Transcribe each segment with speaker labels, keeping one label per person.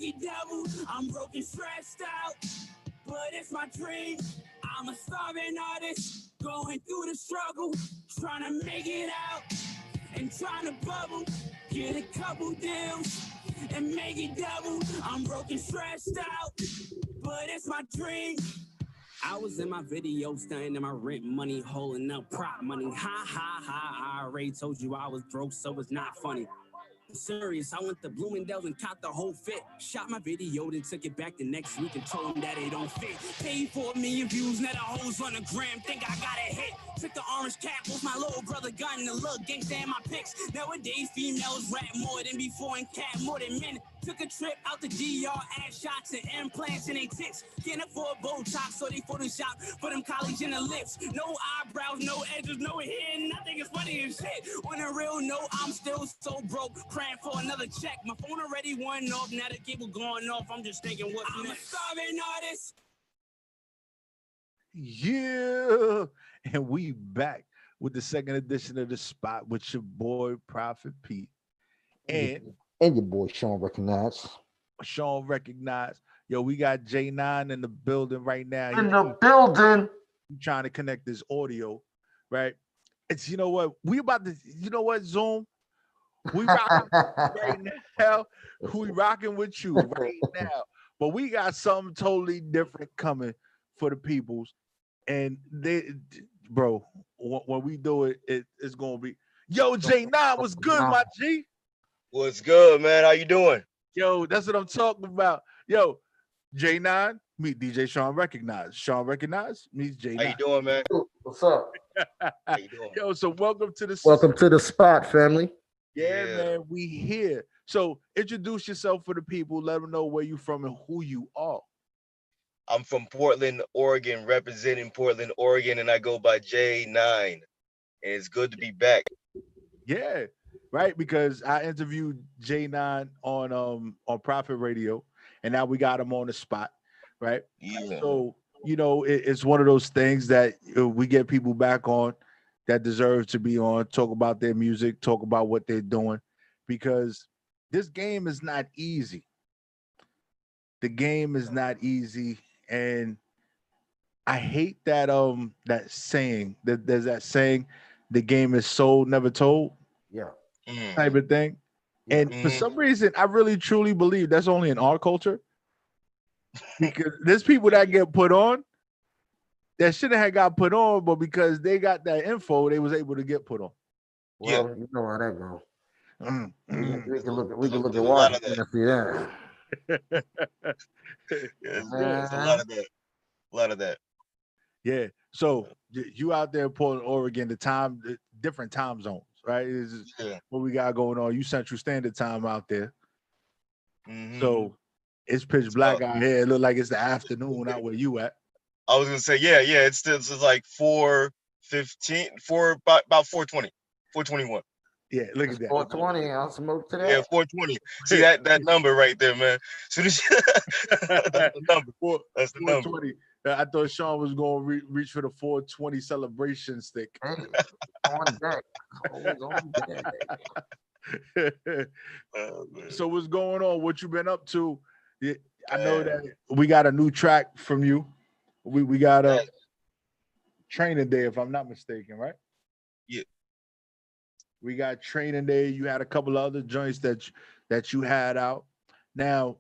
Speaker 1: make it double. I'm broken, stressed out, but it's my dream. I'm a starving artist, going through the struggle, trying to make it out and trying to bubble. Get a couple deals and make it double. I'm broken, stressed out, but it's my dream. I was in my video stunting in my rent money, holding up prop money. Ha ha ha, I already told you I was broke, so it's not funny. I'm serious, I went to Bloomingdale's and caught the whole fit. Shot my video, then took it back the next week and told them that it don't fit. Paid for 1 million views, now the hoes on the gram think I got a hit. Took the orange cap, was my little brother gun to look gangsta in my pics. Nowadays, females rap more than before and cat more than men. Took a trip out to DR, add shots and implants in they tits. Can't afford Botox, so they Photoshop for them college in the lips. No eyebrows, no edges, no hair, nothing is funny as shit. On a real note, I'm still so broke, praying for another check. My phone already went off, now the cable going off. I'm just thinking what's next. I'm a starving artist.
Speaker 2: Yeah, and we back with the second edition of The Spot with your boy Prophet Pete and
Speaker 3: your boy Shawn recognized.
Speaker 2: Shawn recognized. Yo, we got J9 in the building right now.
Speaker 3: In the building.
Speaker 2: Trying to connect this audio, right? It's, you know what? We about to, you know what, Zoom? We rocking right now. We rocking with you right now. But we got something totally different coming for the peoples. And they, bro, when we do it, it's gonna be, yo, J9, what's good, my G?
Speaker 4: What's good, man? How you doing?
Speaker 2: Yo, that's what I'm talking about. Yo, J9, meet DJ Shawn Recognized. Shawn Recognized meets J9.
Speaker 4: How you doing, man?
Speaker 3: What's up?
Speaker 4: How you doing?
Speaker 2: Yo, so welcome to the
Speaker 3: Spot, family.
Speaker 2: Yeah, man, we here. So introduce yourself for the people. Let them know where you from and who you are.
Speaker 4: I'm from Portland, Oregon, representing Portland, Oregon, and I go by J9. And it's good to be back.
Speaker 2: Yeah, right. Because I interviewed J9 on Prophet Radio, and now we got him on the spot, right?
Speaker 4: Yeah.
Speaker 2: So you know, it's one of those things that we get people back on that deserve to be on, talk about their music, talk about what they're doing, because this game is not easy. The game is not easy. And I hate that that saying, that there's that saying, the game is sold, never told.
Speaker 3: Yeah.
Speaker 2: Type of thing. And for some reason, I really truly believe that's only in our culture. Because there's people that get put on that shouldn't have got put on, but because they got that info, they was able to get put on.
Speaker 3: Well, you know how that goes. We can look at
Speaker 4: Washington
Speaker 3: and see that.
Speaker 4: There's a lot of that. A lot of that.
Speaker 2: Yeah. So you out there in Portland, Oregon, the different time zones, right? Is what we got going on. You Central Standard Time out there. So it's pitch black out here. It look like it's the afternoon out where you at.
Speaker 4: I was gonna say, yeah, it's still like 4:15, about 4:20, 4:21.
Speaker 2: Yeah, look at that.
Speaker 3: 4:20. I'll smoke to that.
Speaker 4: Yeah, 4:20. See that number right there, man. So that's the number. That's the
Speaker 2: 420.
Speaker 4: number.
Speaker 2: I thought Shawn was going to reach for the 420 celebration stick.
Speaker 3: Hey, on deck. Always on deck.
Speaker 2: So what's going on? What you been up to? I know that we got a new track from you. We got a Training Day, if I'm not mistaken, right?
Speaker 4: Yeah.
Speaker 2: We got Training Day. You had a couple of other joints that you had out. Now,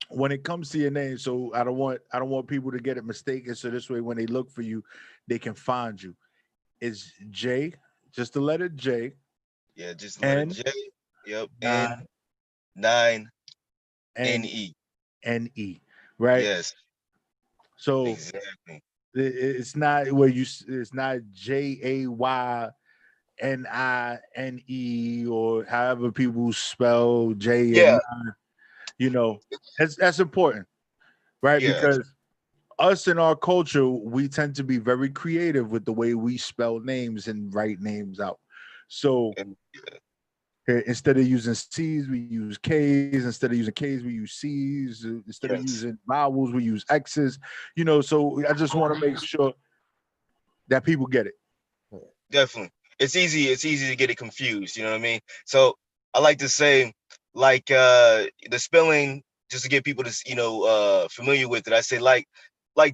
Speaker 2: when it comes to your name, so I don't want people to get it mistaken. So this way, when they look for you, they can find you. It's J, just the letter J.
Speaker 4: Yeah, just the letter J. Yep. N9 N-E.
Speaker 2: N-E. Right?
Speaker 4: Yes.
Speaker 2: So
Speaker 4: exactly.
Speaker 2: It's not where it's not Jaynine or however people spell J.
Speaker 4: Yeah.
Speaker 2: You know, that's important, right?
Speaker 4: Yeah.
Speaker 2: Because us in our culture, we tend to be very creative with the way we spell names and write names out. So instead of using C's, we use K's. Instead of using K's, we use C's. Instead of using vowels, we use X's. You know, so I just want to make sure that people get it.
Speaker 4: Definitely. It's easy to get it confused, you know what I mean? So I like to say, like the spelling, just to get people to familiar with it. I say like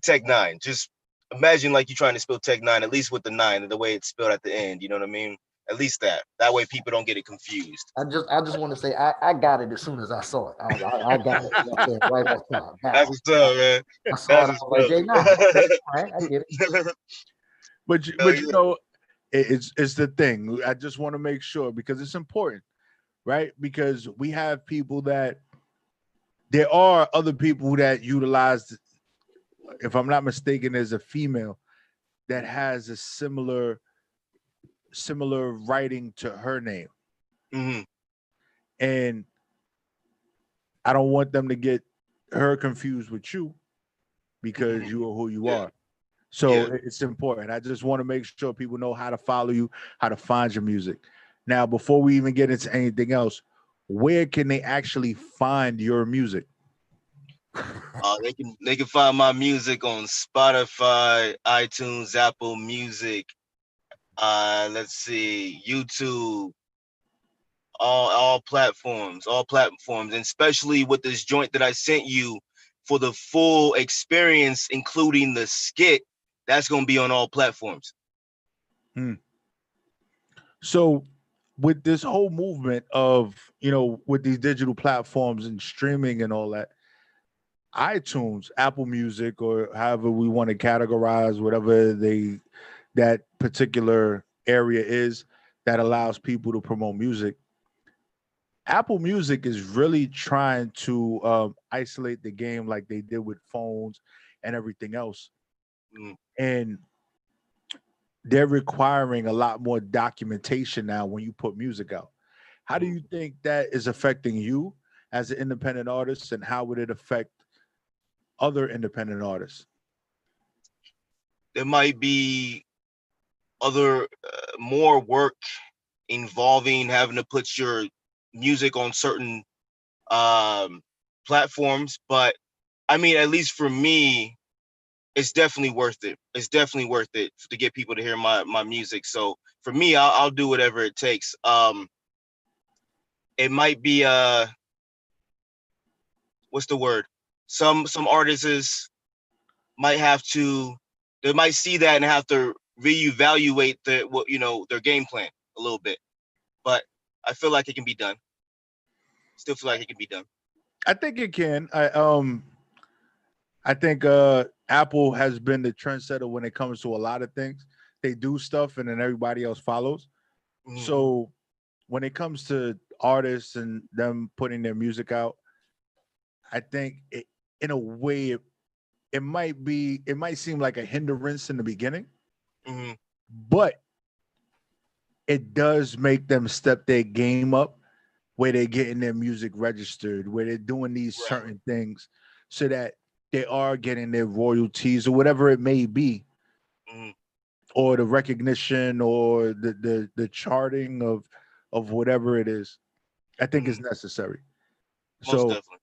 Speaker 4: Tech Nine. Just imagine like you're trying to spell Tech Nine, at least with the nine and the way it's spelled at the end. You know what I mean? At least that. That way people don't get it confused.
Speaker 3: I just want to say I got it as soon as I saw it. I got it right there, right off top.
Speaker 4: That's
Speaker 3: Wow.
Speaker 4: what's up, man.
Speaker 3: I saw
Speaker 4: That's
Speaker 3: it. I
Speaker 4: what's
Speaker 3: was like, J9. Okay, all right, I get it.
Speaker 2: But
Speaker 4: No,
Speaker 2: you know, it's the thing. I just want to make sure because it's important, right? Because we have people that there are other people that utilize, if I'm not mistaken, there's a female that has a similar writing to her name.
Speaker 4: Mhm.
Speaker 2: And I don't want them to get her confused with you because you are who you
Speaker 4: Yeah.
Speaker 2: are. So
Speaker 4: Yeah.
Speaker 2: it's important. I just want to make sure people know how to follow you, how to find your music. Now, before we even get into anything else, where can they actually find your music?
Speaker 4: They can find my music on Spotify, iTunes, Apple Music. Let's see, YouTube, all platforms, and especially with this joint that I sent you for the full experience, including the skit. That's gonna be on all platforms.
Speaker 2: So with this whole movement of, with these digital platforms and streaming and all that, iTunes, Apple Music, or however we want to categorize whatever that particular area is that allows people to promote music. Apple Music is really trying to isolate the game like they did with phones and everything else.
Speaker 4: Mm.
Speaker 2: And they're requiring a lot more documentation now when you put music out. How do you think that is affecting you as an independent artist, and how would it affect other independent artists?
Speaker 4: There might be other more work involving having to put your music on certain um, platforms, but I mean, at least for me, it's definitely worth it. It's definitely worth it to get people to hear my music. So for me, I'll do whatever it takes. It might be what's the word? Some artists might have to, they might see that and have to reevaluate their game plan a little bit. But I feel like it can be done. Still feel like it can be done.
Speaker 2: I think it can. I think Apple has been the trendsetter when it comes to a lot of things. They do stuff and then everybody else follows.
Speaker 4: Mhm.
Speaker 2: So when it comes to artists and them putting their music out, I think in a way it might seem like a hindrance in the beginning,
Speaker 4: Mhm.
Speaker 2: but it does make them step their game up where they're getting their music registered, where they're doing these
Speaker 4: Right.
Speaker 2: certain things so that they are getting their royalties or whatever it may be,
Speaker 4: Mhm.
Speaker 2: or the recognition or the charting of whatever it is. I think is necessary.
Speaker 4: Most
Speaker 2: So
Speaker 4: definitely.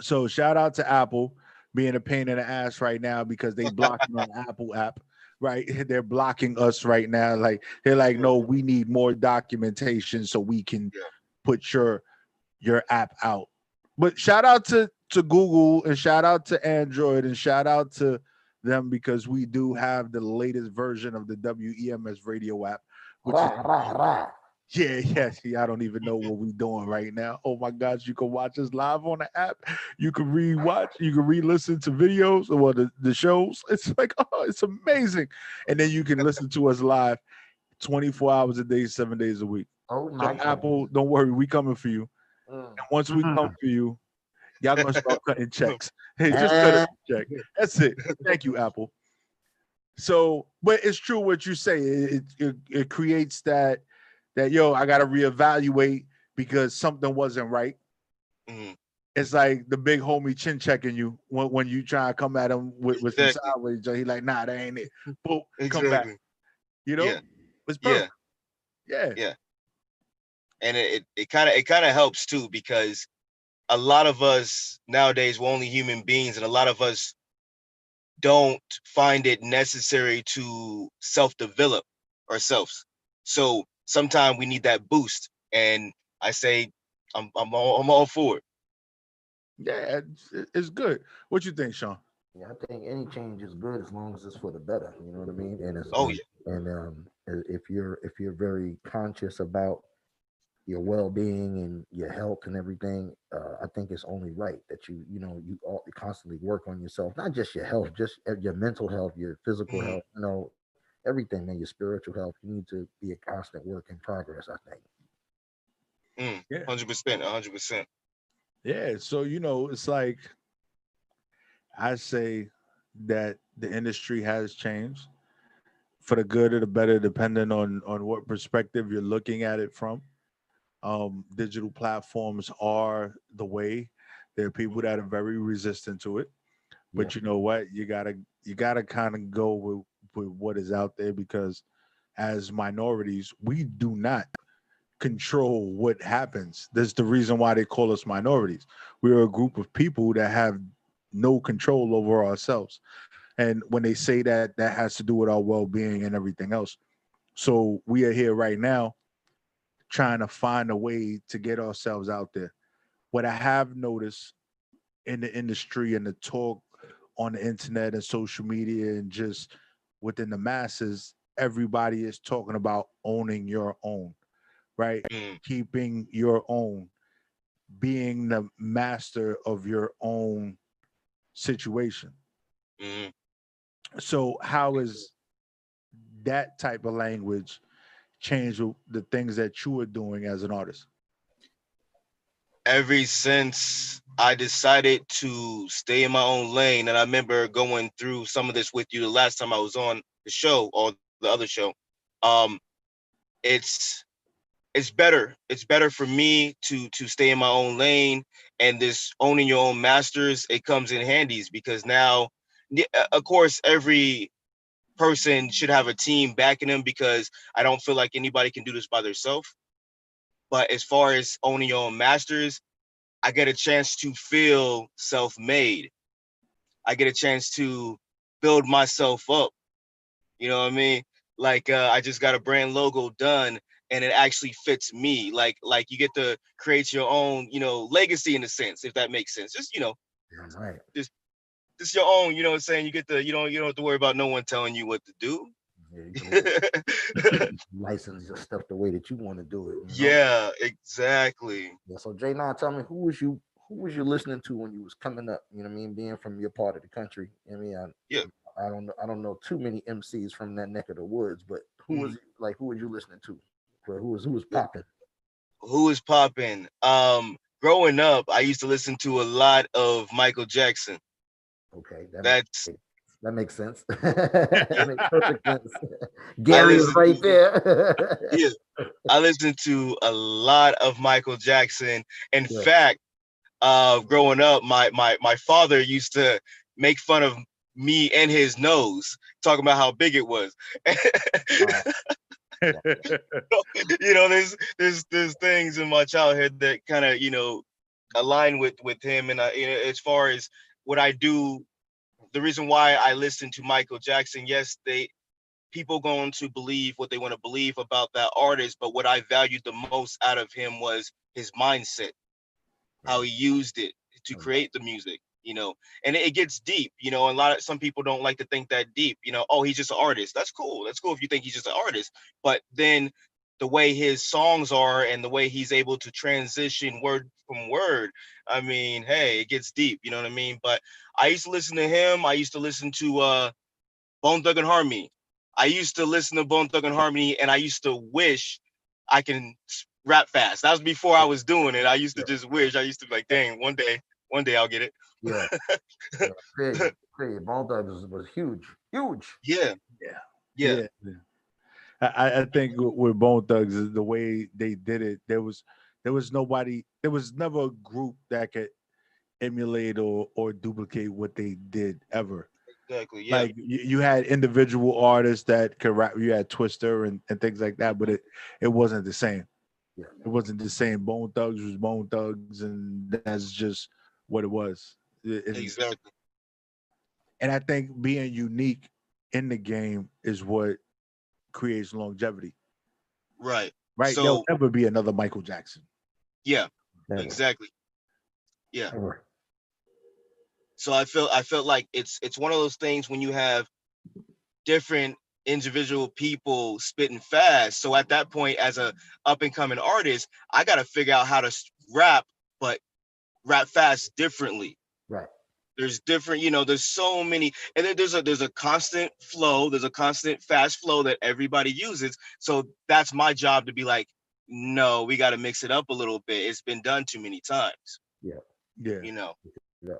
Speaker 2: so shout out to Apple being a pain in the ass right now because they blocking our Apple app, right? They're blocking us right now. Like they're like, no, we need more documentation so we can
Speaker 4: Yeah.
Speaker 2: put your app out. But shout out to Google and shout out to Android and shout out to them because we do have the latest version of the WEMS radio app, which is
Speaker 3: Rah, rah, rah.
Speaker 2: yeah. See, I don't even know what we're doing right now. Oh my gosh, you can watch us live on the app. You can re-watch, you can re-listen to videos or the shows. It's like, oh, it's amazing. And then you can listen to us live 24 hours a day, 7 days a week.
Speaker 3: Oh
Speaker 2: So
Speaker 3: my God.
Speaker 2: Apple, don't worry, we coming for you.
Speaker 3: Mm.
Speaker 2: And once we come for you, y'all gonna start cutting checks. Hey, just cut
Speaker 3: Uh,
Speaker 2: a check. That's it. Thank you, Apple. So, but it's true what you say. It creates that yo, I gotta reevaluate because something wasn't right.
Speaker 4: Mhm.
Speaker 2: It's like the big homie chin checking you when you try to come at him with some
Speaker 4: Exactly.
Speaker 2: sideways. He like, nah, that ain't it. Boom, come back.
Speaker 4: Exactly.
Speaker 2: You know,
Speaker 4: Yeah.
Speaker 2: it's
Speaker 4: Yeah.
Speaker 2: perfect. Yeah.
Speaker 4: Yeah. And it kind of helps too, because a lot of us nowadays, we're only human beings, and a lot of us don't find it necessary to self-develop ourselves. So sometimes we need that boost. And I say I'm all for it.
Speaker 2: Yeah, it's good. What you think, Shawn?
Speaker 3: Yeah, I think any change is good as long as it's for the better. You know what I mean? And it's
Speaker 4: Oh yeah.
Speaker 3: if you're very conscious about your well-being and your health and everything, I think it's only right that you constantly work on yourself, not just your health, just your mental health, your physical
Speaker 4: Mm,
Speaker 3: health, everything, man. Your spiritual health. You need to be a constant work in progress, I think.
Speaker 2: Yeah.
Speaker 4: 100%, 100%.
Speaker 2: Yeah. So, it's like I say that the industry has changed for the good or the better, depending on what perspective you're looking at it from. Digital platforms are the way. There are people that are very resistant to it,
Speaker 3: Yeah.
Speaker 2: but you know what? You gotta kind of go with what is out there, because as minorities, we do not control what happens. That's the reason why they call us minorities. We're a group of people that have no control over ourselves. And when they say that, that has to do with our well-being and everything else. So we are here right now trying to find a way to get ourselves out there. What I have noticed in the industry and the talk on the internet and social media and just within the masses, everybody is talking about owning your own, right?
Speaker 4: Mm,
Speaker 2: Keeping your own, being the master of your own situation.
Speaker 4: mm.
Speaker 2: So, how is that type of language change the things that you are doing as an artist?
Speaker 4: Ever since I decided to stay in my own lane, and I remember going through some of this with you the last time I was on the show or the other show, um, it's it's better. It's better for me to stay in my own lane, and this owning your own masters, it comes in handies because now, of course, every person should have a team backing them because I don't feel like anybody can do this by themselves. But as far as owning your own masters, I get a chance to feel self-made. I get a chance to build myself up. You know what I mean? Like I just got a brand logo done and it actually fits me. Like you get to create your own, legacy in a sense, if that makes sense. Just,
Speaker 3: Damn right.
Speaker 4: just just your own, you know what I'm saying? You get to you don't have to worry about no one telling you what to do.
Speaker 3: Yeah, you can license your stuff the way that you want to do it.
Speaker 4: Yeah, exactly.
Speaker 3: Yeah. So J9, tell me who was you listening to when you was coming up? You know what I mean? Being from your part of the country. I mean,
Speaker 4: Yeah.
Speaker 3: I don't know too many MCs from that neck of the woods, but
Speaker 4: Mhm.
Speaker 3: who was you listening to? Who was popping?
Speaker 4: Who is popping? Growing up, I used to listen to a lot of Michael Jackson.
Speaker 3: Okay,
Speaker 4: That's
Speaker 3: that makes sense. That makes perfect sense.
Speaker 4: I
Speaker 3: Gary is
Speaker 4: listen
Speaker 3: right there.
Speaker 4: yeah, I listened to a lot of Michael Jackson. In
Speaker 3: Yeah.
Speaker 4: fact, growing up, my father used to make fun of me and his nose, talking about how big it was.
Speaker 3: Wow. Wow.
Speaker 4: There's things in my childhood that kind of align with him, and as far as what I do, the reason why I listen to Michael Jackson, yes, people going to believe what they want to believe about that artist, but what I valued the most out of him was his mindset, how
Speaker 3: Right.
Speaker 4: he used it to
Speaker 3: Right.
Speaker 4: create the music, and it gets deep, some people don't like to think that deep, oh, he's just an artist. That's cool if you think he's just an artist, but then the way his songs are and the way he's able to transition word from word, I mean, hey, it gets deep, you know what I mean? But I used to listen to him. I used to listen to Bone Thugs and Harmony. I used to listen to Bone Thugs and Harmony, and I used to wish I can rap fast. That was before I was doing it. I used to
Speaker 3: Yeah.
Speaker 4: just wish. I used to be like, dang, one day I'll get it.
Speaker 3: Yeah. Yeah. Bone Thugs was huge, huge.
Speaker 4: Yeah,
Speaker 2: Yeah.
Speaker 4: yeah,
Speaker 2: Yeah. I think with Bone Thugs, the way they did it, there was nobody, there was never a group that could emulate or duplicate what they did ever.
Speaker 4: exactly. Yeah.
Speaker 2: Like you had individual artists that could rap, you had Twister and things like that, but it wasn't the same.
Speaker 3: Yeah.
Speaker 2: It wasn't the same. Bone Thugs was Bone Thugs, and that's just what it was.
Speaker 4: Exactly.
Speaker 2: And I think being unique in the game is what creates longevity.
Speaker 4: Right.
Speaker 2: Right? There'll
Speaker 4: So
Speaker 2: never be another Michael Jackson.
Speaker 4: yeah,
Speaker 3: Never.
Speaker 4: Exactly. Yeah.
Speaker 3: Never.
Speaker 4: So I felt like it's one of those things when you have different individual people spitting fast. So at that point, as a up and coming artist, I got to figure out how to rap, but rap fast differently.
Speaker 3: Right.
Speaker 4: There's different, there's so many, and then there's a constant flow, there's a constant fast flow that everybody uses. So that's my job to be like, no, we got to mix it up a little bit. It's been done too many times.
Speaker 3: Yeah.
Speaker 2: Yeah.
Speaker 3: Yeah.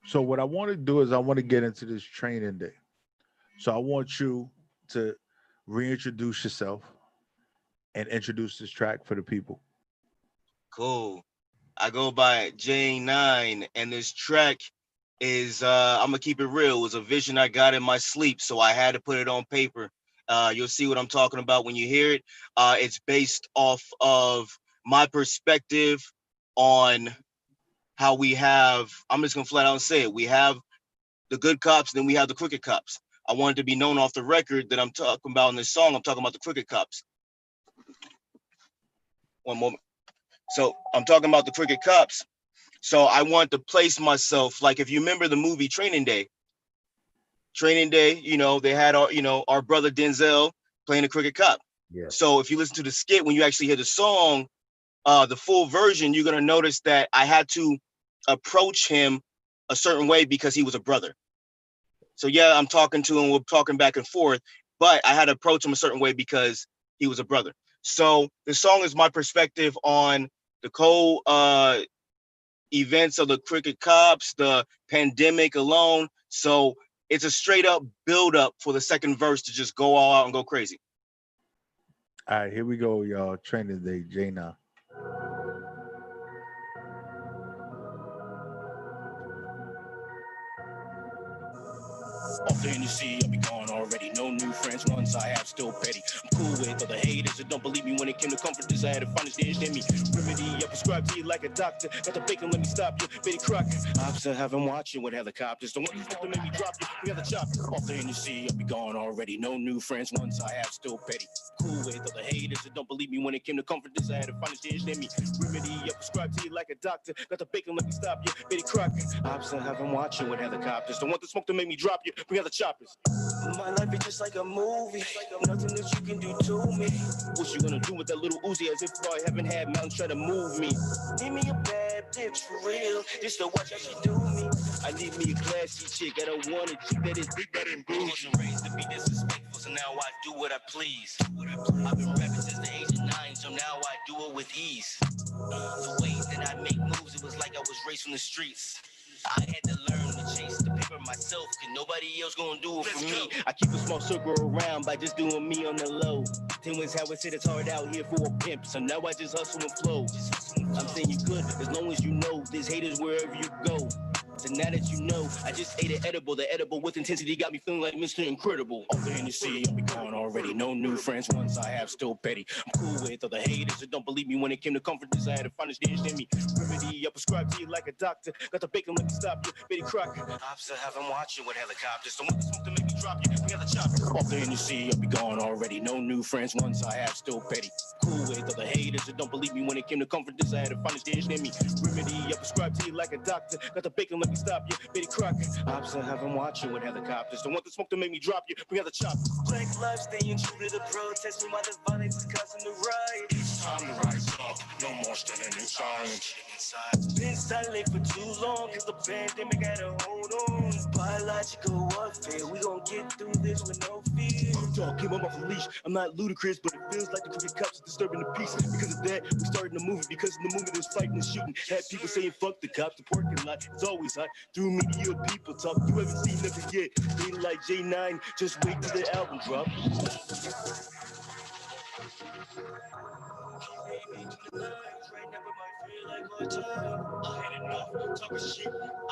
Speaker 2: So what I want to do is I want to get into this training day. So I want you to reintroduce yourself and introduce this track for the people.
Speaker 4: Cool. I go by J9, and this track is I'm gonna keep it real. It was a vision I got in my sleep, so I had to put it on paper. You'll see what I'm talking about when you hear it. It's based off of my perspective on how we have. I'm just gonna flat out say it. We have the good cops, then we have the crooked cops. I wanted to be known off the record that I'm talking about in this song. I'm talking about the crooked cops. One moment. So I'm talking about the crooked cops. So I want to place myself, like, if you remember the movie Training Day, they had our brother Denzel playing a crooked cop.
Speaker 3: Yeah.
Speaker 4: So if you listen to the skit, when you actually hear the song, the full version, you're going to notice that I had to approach him a certain way because he was a brother. So yeah, I'm talking to him, we're talking back and forth, but I had to approach him a certain way because he was a brother. So the song is my perspective on the cold events of the crooked cops, the pandemic alone. So it's a straight up build up for the second verse to just go all out and go crazy.
Speaker 2: All right, here we go, y'all. Training day, J9.
Speaker 1: Off the Hennessy, I be gone already. No new friends, ones I have still petty. I'm cool with other haters that don't believe me when it came to comforters. I had to find a dish in me. Remedy, I prescribe to you like a doctor. Got the bacon, let me stop you. Betty Crocker. I'm still having watching with helicopters. Don't want to make me drop you. We got the chop. Off the Hennessy, I be gone already. No new friends, ones I have still petty. Cool with other haters that don't believe me when it came to comforters. I had to find a dish in me. Remedy, I prescribe to you like a doctor. Got the bacon, let me stop you. Betty Crocker. I'm still having watching with helicopters. Don't want the smoke to make me drop you. We got the choppers. My life is just like a movie. Nothing that you can do to me. What you gonna do with that little Uzi as if I haven't had mountains try to move me? Need me a bad bitch for real. Just to watch how she do me. I need me a classy chick. I don't want a chick that is big, bad, and bougie. Wasn't raised to be disrespectful, so now I do what I please. I've been rapping since the age of 9, so now I do it with ease. The way that I make moves, it was like I was raised from the streets. I had to learn to chase the paper myself, cause nobody else gonna do it for me. I keep a small circle around by just doing me on the low. 10 wins how it said it's hard out here for a pimp, so now I just hustle and flow. I'm saying you good as long as you know there's haters wherever you go. So now that you know, I just ate an edible. The edible with intensity got me feeling like Mr. Incredible. Off the Hennessy, I'll be gone already. No new friends, ones I have still petty. I'm cool with other haters that don't believe me when it came to comforters. I had to find this dish in me. Remedy, I prescribe to you like a doctor. Got the bacon, let me stop you. Betty Crocker. I'm still having watching with helicopters. Don't want the smoke to make me drop you. We got the chopper. Off the Hennessy, I'll be gone already. No new friends, ones I have still petty. Cool with other haters that don't believe me when it came to comforters. I had to find this dish in me. Remedy, I prescribe to you like a doctor. Got the bacon, let me stop you. Betty Crocker. I'm still having watching with helicopters. Don't want the smoke to make me drop you. We got the chopper. Black lives staying true to the protest. Me while the violence is causing the riot. It's time to rise up. No more standing in silence. Been silent for too long, cause the pandemic had a hold on. Biological warfare, we gon' get through this with no fear. Dog came up off a leash. I'm not ludicrous, but it feels like the crooked cops are disturbing the peace. Because of that, we started the movie. Because in the movie there's fighting and shooting. Had people saying fuck the cops, the parking lot. It's always hot. Through media, people talk. You haven't seen nothing yet. They like J9, just wait till the album drop. Right now it might feel like my time. I had enough talking shit. I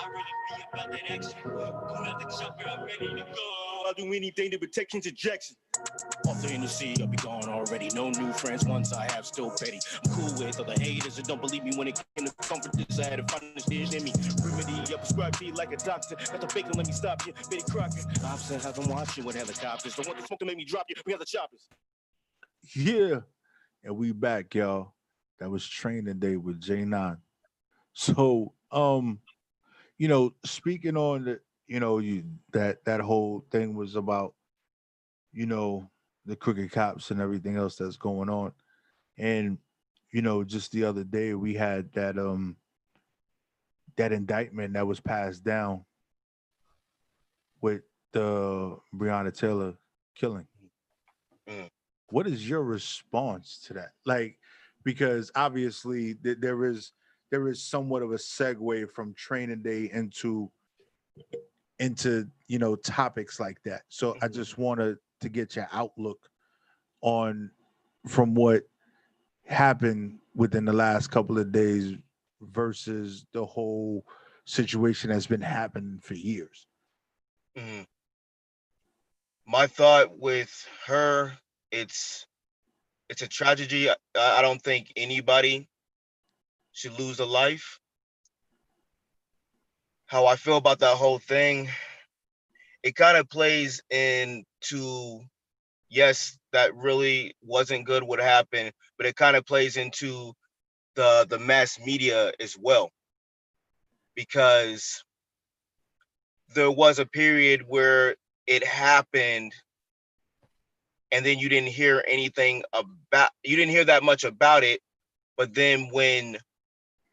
Speaker 1: really be about that action. Pull out the chopper, I'm ready to go. I'll do anything to protect Kendrick Jackson. Off the Hennessy, I'll be gone already. No new friends, ones I have still petty. I'm cool with other haters that don't believe me when it came to comforters. I had to find this dish in me. Remedy, I prescribe to you like a doctor. Got the bacon, let me stop you. Betty Crocker. I'm still having watching with helicopters. Don't want the smoke to make me drop you. We got the choppers.
Speaker 2: Yeah. And we back, y'all. That was Training Day with J9. So, speaking on the, that whole thing was about, you know, the crooked cops and everything else that's going on. And, just the other day we had that indictment that was passed down with the Breonna Taylor killing.
Speaker 4: Mm.
Speaker 2: What is your response to that? Like, because obviously there is somewhat of a segue from Training Day into topics like that. So I just wanted to get your outlook on from what happened within the last couple of days versus the whole situation that's been happening for years.
Speaker 4: Mm. My thought with her, it's it's a tragedy. I don't think anybody should lose a life. How I feel about that whole thing, it kind of plays into, yes, that really wasn't good what happened, but it kind of plays into the mass media as well, because there was a period where it happened and then you didn't hear that much about it, but then when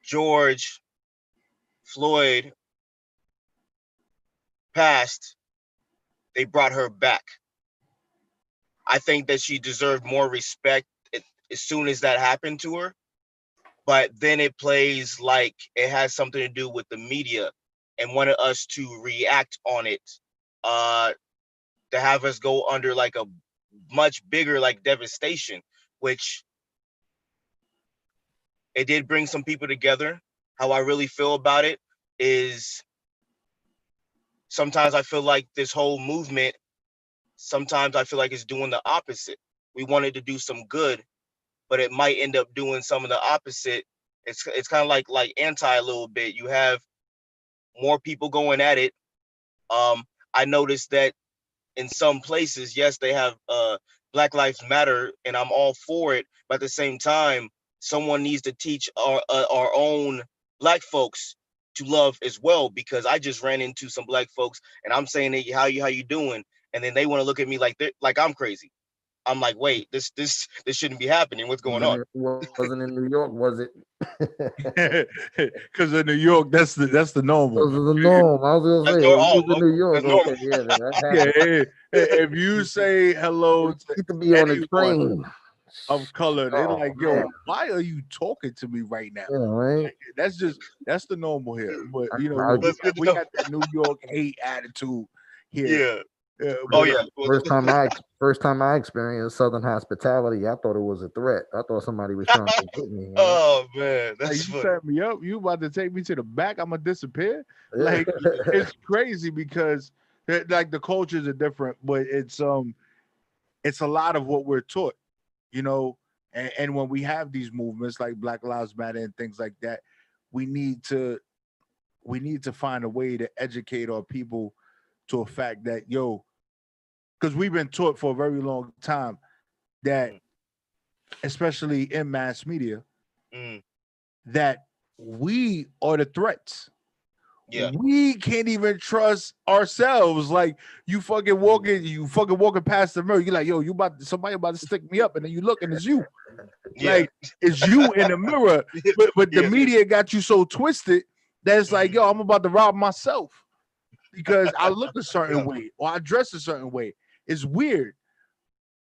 Speaker 4: George Floyd passed, they brought her back. I think that she deserved more respect as soon as that happened to her, but then it plays like it has something to do with the media and wanted us to react on it, uh to have us go under like a much bigger like devastation, which it did bring some people together. How I really feel about it is, sometimes I feel like this whole movement, sometimes I feel like it's doing the opposite. We wanted to do some good, but it might end up doing some of the opposite. It's kind of like anti a little bit. You have more people going at it. I noticed that in some places, yes, they have Black Lives Matter, and I'm all for it. But at the same time, someone needs to teach our own Black folks to love as well. Because I just ran into some Black folks, and I'm saying, hey, how you doing? And then they want to look at me like I'm crazy. I'm like, wait, this shouldn't be happening. What's going on?
Speaker 3: Wasn't in New York, was it?
Speaker 2: Because in New York, that's the normal.
Speaker 3: Those are the norm. I was
Speaker 4: That's
Speaker 3: gonna say,
Speaker 4: normal.
Speaker 3: if you was in New York,
Speaker 4: That's normal.
Speaker 3: okay, yeah, then that
Speaker 2: Yeah,
Speaker 3: happened.
Speaker 2: if you say hello to
Speaker 3: You could be on the
Speaker 2: anyone
Speaker 3: train.
Speaker 2: of color, they're
Speaker 3: Oh
Speaker 2: like,
Speaker 3: man,
Speaker 2: "Yo, why are you talking to me right now?"
Speaker 3: yeah, right.
Speaker 2: That's the normal here. But
Speaker 3: I,
Speaker 2: we,
Speaker 4: That's good to
Speaker 2: we
Speaker 4: know.
Speaker 2: got that New York hate attitude here.
Speaker 4: Yeah. Oh
Speaker 2: But
Speaker 4: yeah. Well,
Speaker 3: first time I experienced Southern hospitality, I thought it was a threat. I thought somebody was trying to get me.
Speaker 4: oh man,
Speaker 2: like,
Speaker 4: that's
Speaker 2: you
Speaker 4: funny.
Speaker 2: set me up. You about to take me to the back? I'm gonna disappear.
Speaker 3: Yeah.
Speaker 2: Like, it's crazy because like the cultures are different, but it's a lot of what we're taught, you know. And when we have these movements like Black Lives Matter and things like that, we need to find a way to educate our people to a fact that, because we've been taught for a very long time that,
Speaker 4: Mm,
Speaker 2: especially in mass media,
Speaker 4: mm,
Speaker 2: that we are the threats.
Speaker 4: yeah.
Speaker 2: We can't even trust ourselves. Like, you fucking walking past the mirror. You're like, yo, somebody about to stick me up, and then you look and it's you.
Speaker 4: Yeah.
Speaker 2: Like, it's you in the mirror. But the
Speaker 4: Yeah.
Speaker 2: media got you so twisted that it's like,
Speaker 4: Mhm.
Speaker 2: yo, I'm about to rob myself because I look a certain
Speaker 4: Yeah.
Speaker 2: way or I dress a certain way. It's weird.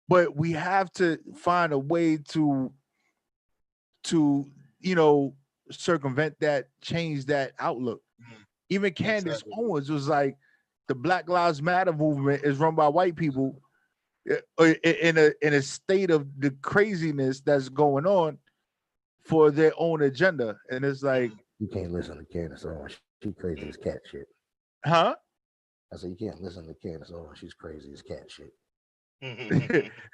Speaker 2: But we have to find a way to circumvent that, change that outlook.
Speaker 4: Mhm.
Speaker 2: Even Candace
Speaker 4: Exactly.
Speaker 2: Owens was like, the Black Lives Matter movement is run by white people, in a state of the craziness that's going on for their own agenda. And it's like,
Speaker 4: Mhm.
Speaker 3: You can't listen to Candace Owens. She crazy as cat shit.
Speaker 2: huh?
Speaker 3: I said you can't listen to Candace Owens. She's crazy as cat shit.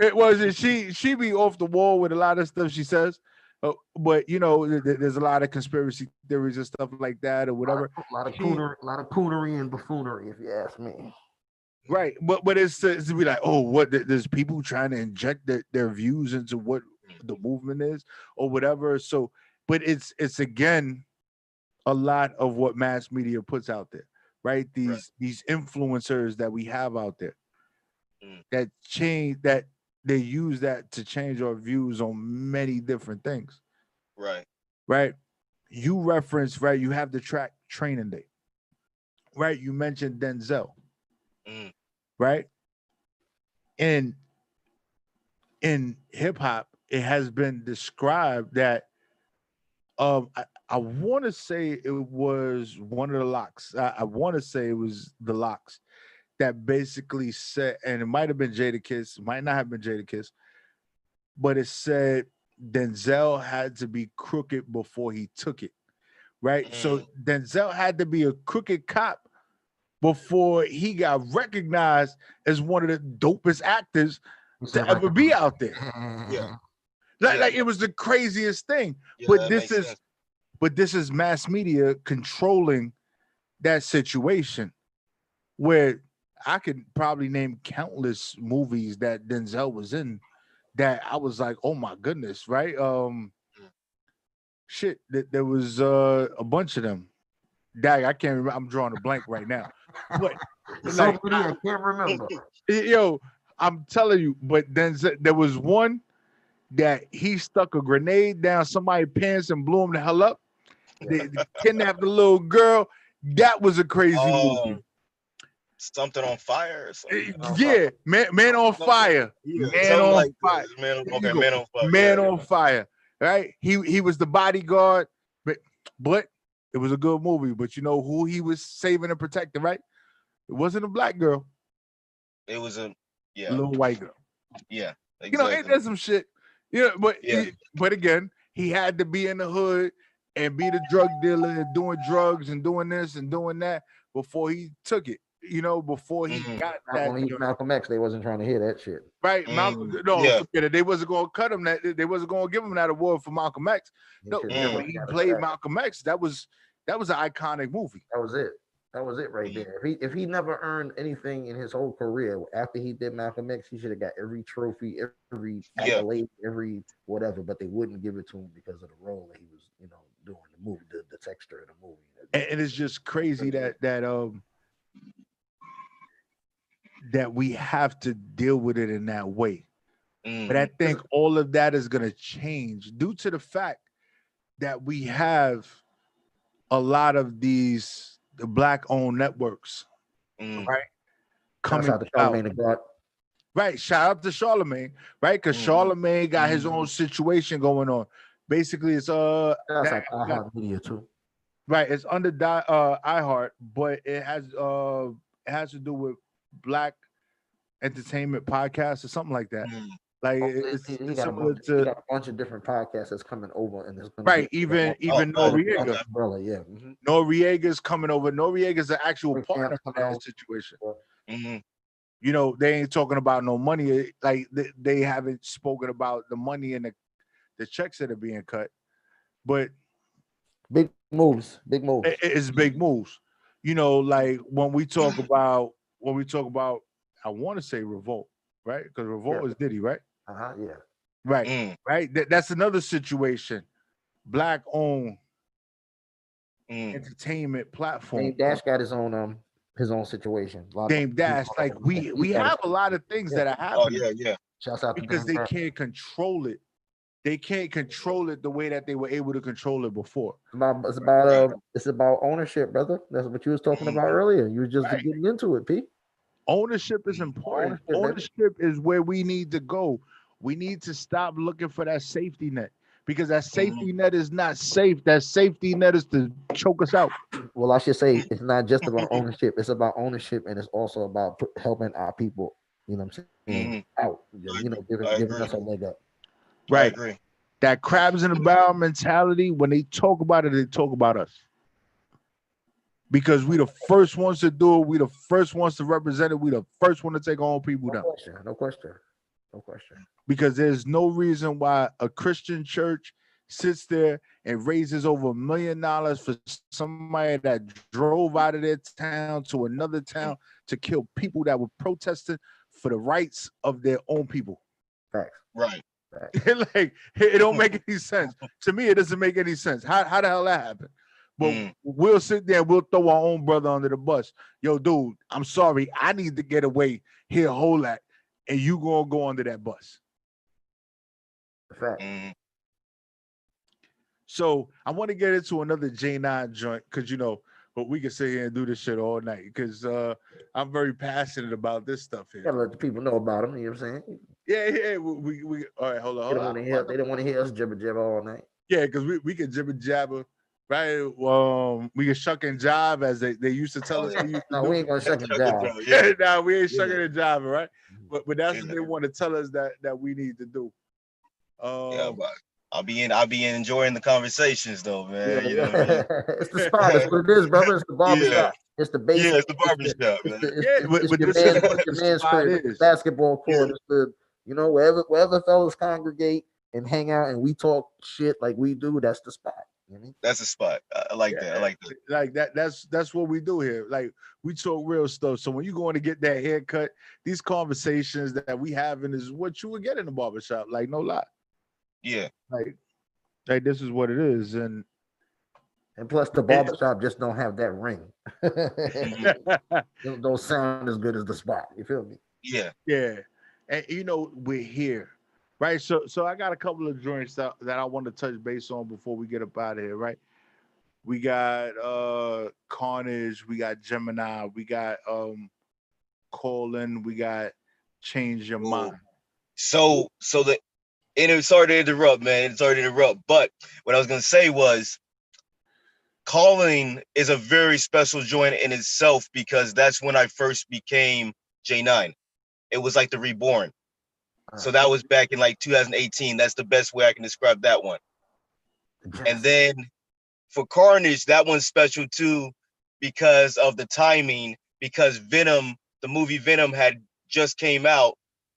Speaker 2: It wasn't she be off the wall with a lot of stuff she says. But there's a lot of conspiracy theories and stuff like that or whatever. She
Speaker 3: A lot of coonery and buffoonery, if you ask me.
Speaker 2: Right, but it's to be like, oh, what there's people trying to inject their views into what the movement is or whatever. So, but it's again a lot of what mass media puts out there, right? These influencers that we have out there that change that they use that to change our views on many different things.
Speaker 4: Right.
Speaker 2: Right. You reference, right? You have the track Training Day. Right. You mentioned Denzel. Right. And in hip hop, it has been described that I want to say it was one of the locks. I want to say it was the locks that basically said, and it might have been Jadakiss, might not have been Jadakiss, but it said Denzel had to be crooked before he took it. Right. So Denzel had to be a crooked cop before he got recognized as one of the dopest actors to ever be out there.
Speaker 4: Yeah.
Speaker 2: Like it was the craziest thing.
Speaker 4: Yeah,
Speaker 2: but
Speaker 4: that
Speaker 2: this
Speaker 4: makes
Speaker 2: is
Speaker 4: sense.
Speaker 2: but this is mass media controlling that situation where I could probably name countless movies that Denzel was in that I was like, oh my goodness, right? Shit, there was a bunch of them. Dag, I can't remember. I'm drawing a blank right now. But
Speaker 3: So
Speaker 2: like,
Speaker 3: many I can't remember.
Speaker 2: yo, I'm telling you, but then there was one that he stuck a grenade down somebody's pants and blew him the hell up. They kidnapped the little girl. That was a crazy movie.
Speaker 4: Something on fire or something.
Speaker 2: Yeah, man on fire.
Speaker 4: Yeah,
Speaker 2: Man
Speaker 4: something
Speaker 2: on
Speaker 4: like
Speaker 2: fire.
Speaker 4: that. Man,
Speaker 2: There you
Speaker 4: okay,
Speaker 2: go.
Speaker 4: man on fire.
Speaker 2: Man
Speaker 4: Yeah.
Speaker 2: on fire. Right? He was the bodyguard, but it was a good movie. But you know who he was saving and protecting, right? It wasn't a black girl.
Speaker 4: It was a
Speaker 2: Little white girl.
Speaker 4: Yeah,
Speaker 2: You
Speaker 4: exactly.
Speaker 2: know, ain't that some shit? You know,
Speaker 4: Yeah.
Speaker 2: but again, he had to be in the hood and be the drug dealer and doing drugs and doing this and doing that before he took it. You know, before he got that.
Speaker 3: When he was Malcolm X, they wasn't trying to hear that shit.
Speaker 2: Right, Malcolm. No,
Speaker 4: yeah.
Speaker 2: forget it. They wasn't going to cut him that. They wasn't going to give him that award for Malcolm X. No, when he played Malcolm X, that was an iconic movie.
Speaker 3: That was it. That was it right there. If he never earned anything in his whole career after he did Malcolm X, he should have got every trophy, every accolade, every whatever. But they wouldn't give it to him because of the role that he was, doing the movie, the texture of the movie.
Speaker 2: And it's just crazy that we have to deal with it in that way. But I think all of that is going to change due to the fact that we have a lot of the black-owned networks, right? Coming
Speaker 3: out to Charlemagne the God.
Speaker 2: Right. Shout out to Charlemagne, right? Because Charlemagne got his own situation going on. Basically, it's
Speaker 3: iHeart Media too.
Speaker 2: Right. It's under iHeart, but it has to do with Black Entertainment Podcast or something like that. Like it's similar to
Speaker 3: he got a bunch of different podcasts that's coming over, and there's
Speaker 2: right. Even Noriega. Noriega's coming over. Noriega's an actual partner in that situation. You know, they ain't talking about no money. Like they haven't spoken about the money and the checks that are being cut, but
Speaker 3: big moves.
Speaker 2: It's big moves. You know, like when we talk about, I want to say Revolt, right? Because Revolt is Diddy, right?
Speaker 3: Yeah.
Speaker 2: Right. Right. That's another situation. Black owned entertainment platform.
Speaker 3: Dame Dash got his own situation.
Speaker 2: Dame Dash, like we have a lot of things that are happening.
Speaker 4: Oh yeah.
Speaker 3: Shouts out
Speaker 2: because they can't control it. They can't control it the way that they were able to control it before.
Speaker 3: It's about ownership, brother. That's what you was talking about earlier. You were just getting into it, P.
Speaker 2: Ownership is important. Ownership is where we need to go. We need to stop looking for that safety net because that safety net is not safe. That safety net is to choke us out.
Speaker 3: Well, I should say it's not just about ownership. It's about ownership, and it's also about helping our people. You know what I'm saying? Out. Giving us a leg up.
Speaker 2: Right. I agree. That crabs in the barrel mentality. When they talk about it, they talk about us. Because we the first ones to do it, we the first ones to represent it, we the first one to take all people down.
Speaker 3: No question.
Speaker 2: Because there's no reason why a Christian church sits there and raises over $1 million for somebody that drove out of their town to another town to kill people that were protesting for the rights of their own people.
Speaker 3: Facts.
Speaker 4: Right.
Speaker 2: Like it don't make any sense. To me, it doesn't make any sense. How the hell that happened? But we'll sit there and we'll throw our own brother under the bus. Yo, dude, I'm sorry. I need to get away here, whole at, and you gonna go under that bus.
Speaker 3: Fact.
Speaker 2: So I want to get into another J9 joint because but we can sit here and do this shit all night because I'm very passionate about this stuff here.
Speaker 3: Gotta let the people know about them. You know what I'm saying?
Speaker 2: Yeah. We all right. Hold on.
Speaker 3: They don't want to hear us jibber jabber all night.
Speaker 2: Yeah, because we can jibber jabber, right? We can shuck and jive as they used to tell us.
Speaker 3: No, we ain't gonna shuck and jive.
Speaker 2: Nah, we ain't shucking and jiving, right? But that's what they want to tell us that we need to do.
Speaker 4: But I'll be enjoying the conversations though, man. You know what I mean?
Speaker 3: It's the spot. That's what it is, brother. It's the barbershop. It's the base.
Speaker 4: Yeah, it's the barbershop, man.
Speaker 3: It's your man's crib, basketball court. It's the wherever fellas congregate and hang out and we talk shit like we do. That's the spot. You know?
Speaker 4: That's the spot. I like that. I like that.
Speaker 2: Like that. That's what we do here. Like we talk real stuff. So when you going to get that haircut, these conversations that we having is what you would get in the barbershop. Like no lie.
Speaker 4: Yeah.
Speaker 2: Like this is what it is. And
Speaker 3: plus the barbershop just don't have that ring. Don't sound as good as the spot. You feel me?
Speaker 4: Yeah.
Speaker 2: Yeah. And we're here. Right. So I got a couple of joints that I want to touch base on before we get up out of here, right? We got Carnage, we got Gemini, we got Colin, we got Change Your Mind.
Speaker 4: Sorry to interrupt, man. Sorry to interrupt. But what I was gonna say was Calling is a very special joint in itself because that's when I first became J9. It was like the reborn. So that was back in like 2018. That's the best way I can describe that one. And then for Carnage, that one's special too because of the timing, because Venom, the movie Venom had just came out.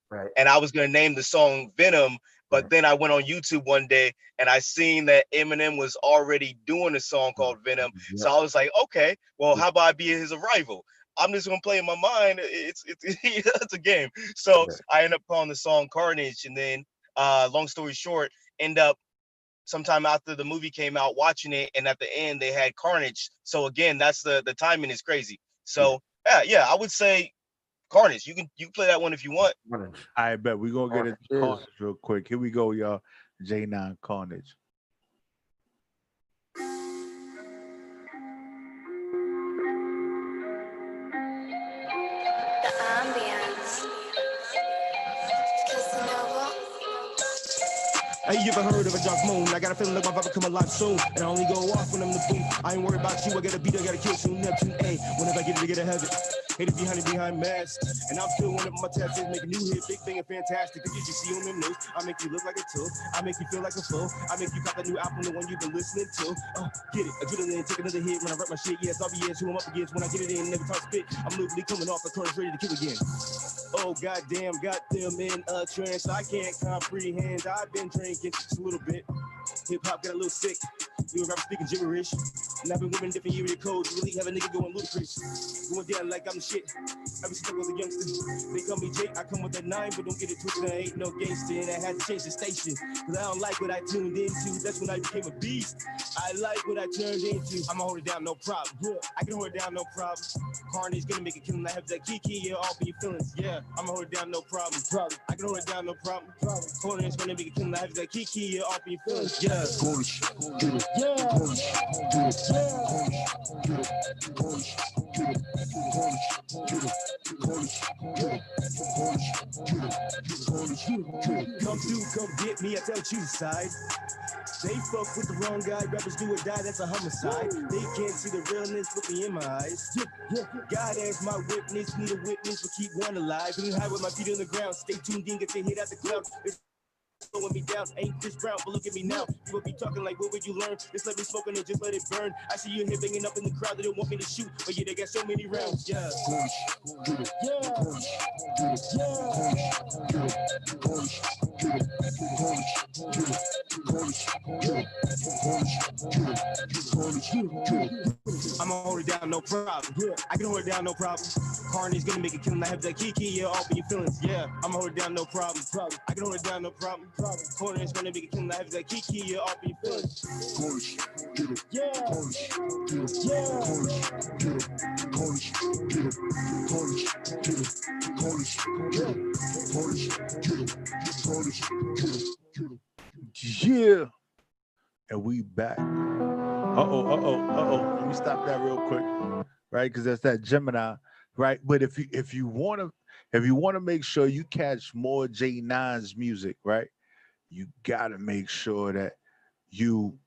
Speaker 3: Right.
Speaker 4: And I was going to name the song Venom, but then I went on YouTube one day and I seen that Eminem was already doing a song called Venom. Yeah. So I was like, okay, well, how about I be his rival? I'm just gonna play in my mind. It's a game. So I end up calling the song Carnage, and then long story short, end up sometime after the movie came out watching it, and at the end they had Carnage. So again, that's the timing is crazy. So yeah, I would say Carnage. You can play that one if you want.
Speaker 2: I bet we're gonna get into Carnage real quick. Here we go, y'all. J9 Carnage.
Speaker 1: Hey, you ever heard of a dark moon? I got a feeling like my vibe come alive soon. And I only go off when I'm the boom. I ain't worried about you. I got a beat, I got a kill soon. Neptune, A. Whenever I get it, I get ahead of it. Haters behind masks. And I'm still one of my tats is make a new hit, big thing and fantastic. Cause you see on them notes, I make you look like a tool. I make you feel like a fool. I make you cop a new album, the one you've been listening to. Get it, adrenaline, take another hit when I rap my shit. Yes, obvious who I'm up against when I get it in. Never talk spit. I'm literally coming off the current, ready to kill again. Oh goddamn, got them in a trance. I can't comprehend. I've been drinking just a little bit. Hip hop got a little sick. You a rapper speaking gibberish. And I've been whipping different area codes. Really have a nigga going ludicrous. Going down like I'm the shit. I be stuck with a youngster. They call me Jake. I come with a 9, but don't get it twisted. I ain't no gangster. And I had to change the station. Cause I don't like what I tuned into. That's when I became a beast. I like what I turned into. I'ma hold it down, no problem. Yeah, I can hold it down, no problem. Carnage gonna make it killing. I have that kiki, yeah, all be your feelings. Yeah, I'ma hold it down, no problem. I can hold it down, no problem. Carnage gonna make it killing. I have that kiki, yeah, all be your feelings. Yeah. Carnage, get it. Yeah. Carnage, get it. Yeah. Carnage, get it. Carnage, get it. Carnage, get it. Carnage, get it. Carnage, get it. Come through, come get me. I tell you the side. They fuck with the wrong guy. Rappers do or die. That's a homicide. They can't see the realness. Look me in my eyes. God as my witness. Need a witness. But keep one alive. Feeling high with my feet on the ground. Stay tuned in. Get your hit out the cloud. Slowing me down, ain't Chris Brown, but look at me now. You will be talking like, what would you learn? Just let me smoke and just let it burn. I see you here banging up in the crowd, they don't want me to shoot, but yeah, they got so many rounds. Yeah. Get it. Yeah. Get it. Yeah. Get it. I'ma hold it down, no problem. Yeah, I can hold it down, no problem. Carney's gonna make it killing. I have that kiki, yeah, all for your feelings. Yeah, I'ma hold it down, no problem. I can hold it down, no problem. Carney's gonna make it killing. I have that kiki, yeah, all for your feelings. Yeah,
Speaker 2: Yeah, and we back. Let me stop that real quick, right? Because that's that Gemini, right? But if you wanna make sure you catch more J9's music, right? You gotta make sure that you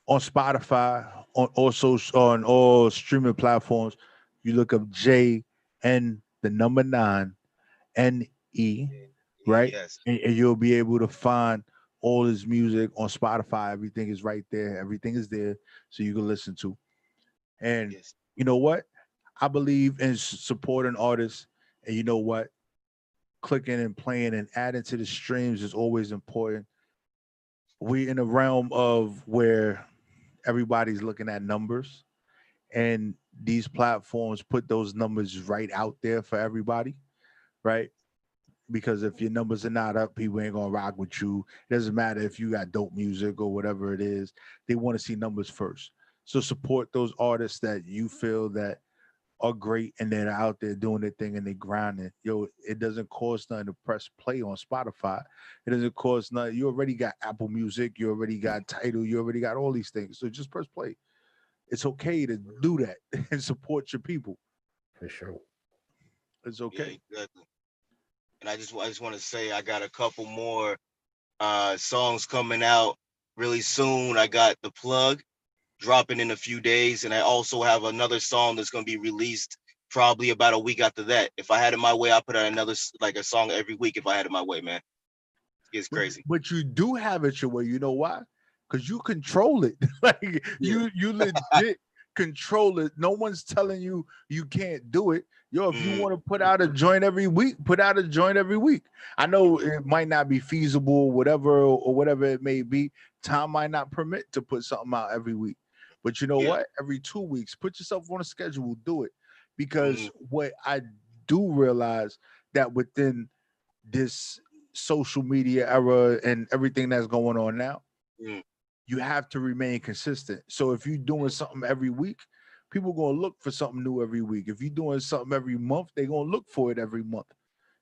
Speaker 2: on Spotify, on also on all streaming platforms, you look up J N the number 9 NE, right?
Speaker 4: Yes.
Speaker 2: And you'll be able to find all his music on Spotify. Everything is right there. Everything is there, so you can listen to. And
Speaker 4: Yes.
Speaker 2: you know what? I believe in supporting artists. And you know what? Clicking and playing and adding to the streams is always important. We in a realm of where everybody's looking at numbers, and these platforms put those numbers right out there for everybody, right? Because if your numbers are not up, people ain't gonna rock with you. It doesn't matter if you got dope music or whatever it is. They want to see numbers first. So support those artists that you feel that are great and they're out there doing their thing and they grinding. Yo, it doesn't cost nothing to press play on Spotify. It doesn't cost nothing. You already got Apple Music. You already got Tidal. You already got all these things. So just press play. It's okay to do that and support your people.
Speaker 3: For sure.
Speaker 2: It's
Speaker 4: Yeah,
Speaker 2: okay.
Speaker 4: exactly. And I just want to say I got a couple more songs coming out really soon. I got The Plug dropping in a few days, and I also have another song that's going to be released probably about a week after that. If I had it my way, I put out another like a song every week. If I had it my way, man, it's
Speaker 2: But
Speaker 4: crazy.
Speaker 2: but you do have it your way. You know why? Because you control it. Like
Speaker 4: Yeah.
Speaker 2: you legit control it. No one's telling you you can't do it. Yo, if you
Speaker 4: Mm,
Speaker 2: want to put out a joint every week, put out a joint every week. I know it might not be feasible, whatever or whatever it may be. Time might not permit to put something out every week. But you know
Speaker 4: yeah.
Speaker 2: what? Every 2 weeks, put yourself on a schedule, do it. Because
Speaker 4: Mm,
Speaker 2: what I do realize that within this social media era and everything that's going on now,
Speaker 4: mm,
Speaker 2: you have to remain consistent. So if you're doing something every week, people gonna look for something new every week. If you're doing something every month, they're gonna look for it every month.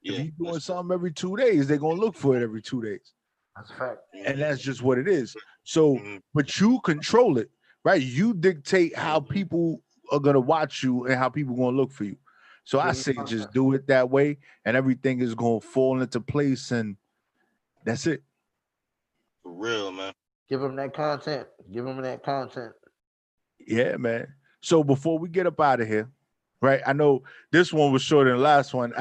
Speaker 2: If
Speaker 4: yeah.
Speaker 2: you're doing
Speaker 4: That's true.
Speaker 2: something every 2 days, they're gonna look for it every 2 days.
Speaker 3: That's a fact.
Speaker 2: And
Speaker 4: Mm,
Speaker 2: that's just what it is. So,
Speaker 4: mm,
Speaker 2: but you control it, right? You dictate how people are gonna watch you and how people gonna look for you. So I
Speaker 3: Give them
Speaker 2: say
Speaker 3: content.
Speaker 2: just do it that way, and everything is gonna fall into place, and that's it.
Speaker 4: for real, man.
Speaker 3: Give them that content. Give them that content.
Speaker 2: Yeah, man. So before we get up out of here, right? I know this one was shorter than the last one.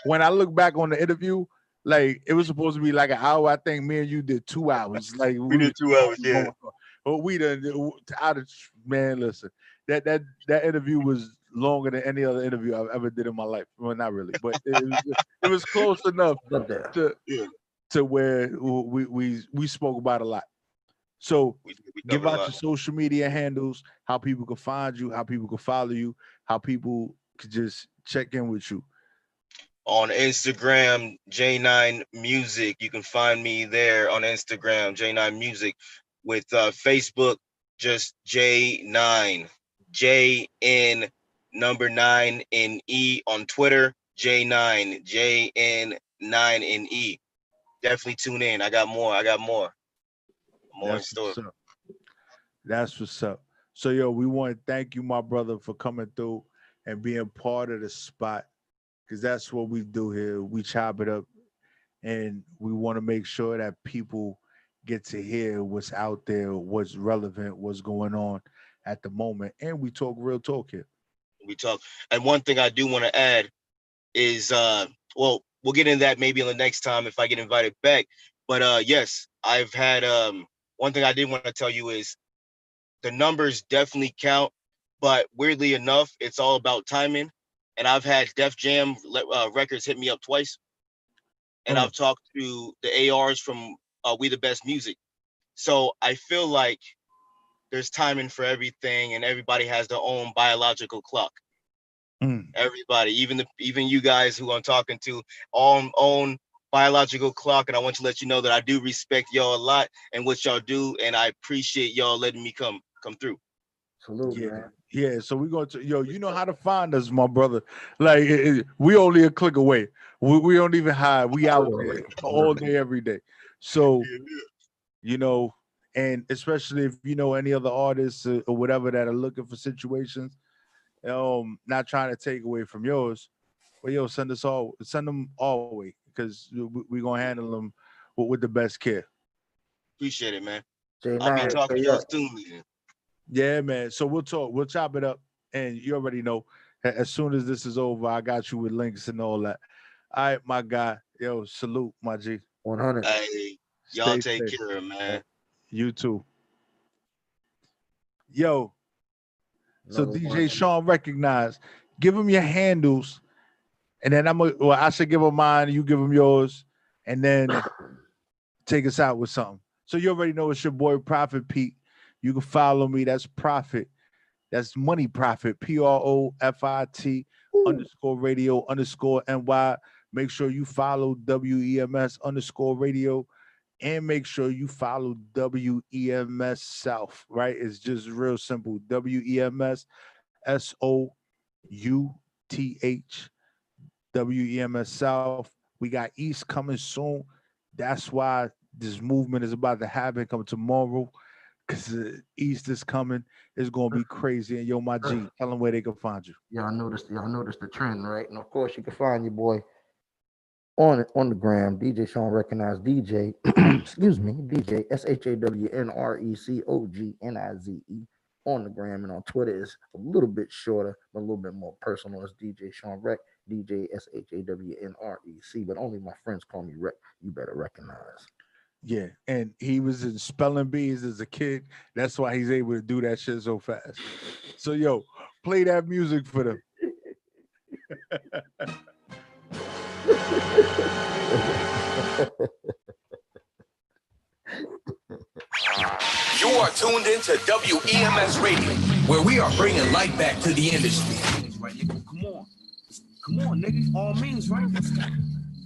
Speaker 2: When I look back on the interview, like it was supposed to be like an hour. I think me and you did 2 hours. Like
Speaker 4: We
Speaker 2: we was
Speaker 4: did 2 hours,
Speaker 2: going
Speaker 4: yeah.
Speaker 2: on. But we done out of man. Listen, that interview was longer than any other interview I've ever did in my life. Well, not really, but it was close enough
Speaker 3: Up there.
Speaker 2: to
Speaker 4: Yeah.
Speaker 2: to where we spoke about a lot. So
Speaker 4: We
Speaker 2: give
Speaker 4: covered a
Speaker 2: out
Speaker 4: lot.
Speaker 2: your social media handles, how people can find you, how people can follow you, how people could just check in with you.
Speaker 4: On Instagram, J9 Music. You can find me there on Instagram, J9 Music. With Facebook, just J9. JN number 9 in E on Twitter, J9. JN9 in E. Definitely tune in. I got more. I got more. More in
Speaker 2: That's
Speaker 4: store.
Speaker 2: what's up. That's what's up. So yo, we want to thank you, my brother, for coming through and being part of the spot. Because that's what we do here. We chop it up and we want to make sure that people get to hear what's out there, what's relevant, what's going on at the moment. And we talk real talk here.
Speaker 4: We talk. And one thing I do want to add is well, we'll get into that maybe in the next time if I get invited back. But yes, I've had one thing I did want to tell you is the numbers definitely count, but weirdly enough, it's all about timing. And I've had Def Jam records hit me up twice, and I've talked to the ARs from We the Best Music. So I feel like there's timing for everything, and everybody has their own biological clock. Everybody, even you guys who I'm talking to, own biological clock, and I want to let you know that I do respect y'all a lot and what y'all do, and I appreciate y'all letting me come through.
Speaker 3: Salute,
Speaker 2: Yeah,
Speaker 3: man.
Speaker 2: yeah. So we're going to, you know how to find us, my brother. Like we only a click away. We don't even hide. We out there all day, every day. So, and especially if you know any other artists or whatever that are looking for situations, not trying to take away from yours, but send them all way, because we're gonna handle them with the best care.
Speaker 4: Appreciate it, man.
Speaker 3: J9,
Speaker 4: I'll be talking to y'all soon.
Speaker 2: Yeah, man. So we'll chop it up, and you already know, as soon as this is over, I got you with links and all that. All right, my guy. Salute, my G.
Speaker 3: 100.
Speaker 4: Hey, y'all
Speaker 2: Stay
Speaker 4: take
Speaker 2: safe.
Speaker 4: care, man.
Speaker 2: You too. So
Speaker 3: Another
Speaker 2: DJ
Speaker 3: one.
Speaker 2: Shawn recognized. Give him your handles, and then I should give him mine. You give him yours, and then take us out with something. So you already know it's your boy Prophet Pete. You can follow me. That's Prophet. That's Money Profit. PROFIT _radio_NY. Make sure you follow WEMS _radio, and make sure you follow WEMS South. Right? It's just real simple. WEMS SOUTH. WEMS South. We got East coming soon. That's why this movement is about to happen. Come tomorrow, because East is coming. It's gonna be crazy. And my G, tell them where they can find you.
Speaker 3: Y'all noticed the trend, right? And of course, you can find your boy on the gram, DJ Shawn Recognized DJ. Excuse me, DJ SHAWNRECOGNIZE on the gram, and on Twitter is a little bit shorter, but a little bit more personal. It's DJ Shawn Rec, DJ SHAWNREC, but only my friends call me Rec. You better recognize.
Speaker 2: Yeah, and he was in spelling bees as a kid. That's why he's able to do that shit so fast. So play that music for them.
Speaker 1: You are tuned into WEMS Radio, where we are bringing light back to the industry. Come on, nigga. All means, right?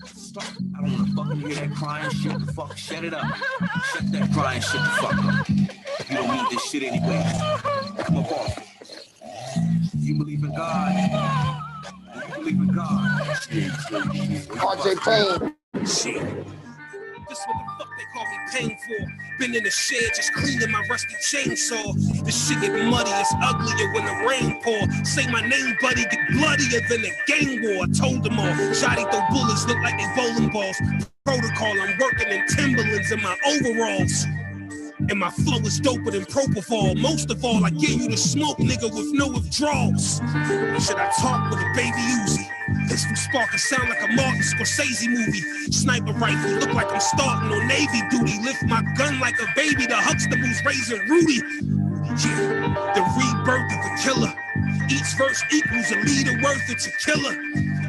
Speaker 1: Stop. I don't want to fucking hear that crying shit. Shut it up. Shut that crying shit the fuck up. You don't need this shit anyway. Come on. You believe in God? You believe in God?
Speaker 3: RJ Payne.
Speaker 1: Shit. This what the fuck they call me paying for. Been in the shed just cleaning my rusty chainsaw. This shit get muddy, it's uglier when the rain pour. Say my name, buddy, get bloodier than a gang war. I told them all, shotty throw bullets, look like they bowling balls. Protocol, I'm working in Timberlands in my overalls. And my flow is doper than propofol. Most of all, I give you the smoke, nigga, with no withdrawals. Should I talk with a baby Uzi? Pistol sparking sound like a Martin Scorsese movie. Sniper rifle, look like I'm starting on Navy duty. Lift my gun like a baby, the Huxtables raising Rudy. Yeah, the rebirth of a killer. Each verse equals a leader worth it to killer.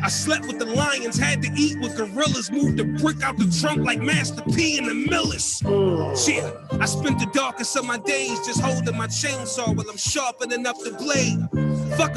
Speaker 1: I slept with the lions, had to eat with gorillas. Moved the brick out the trunk like Master P in the Millers. Shit, I spent the darkest of my days just holding my chainsaw while I'm sharpening up the blade. Fuck a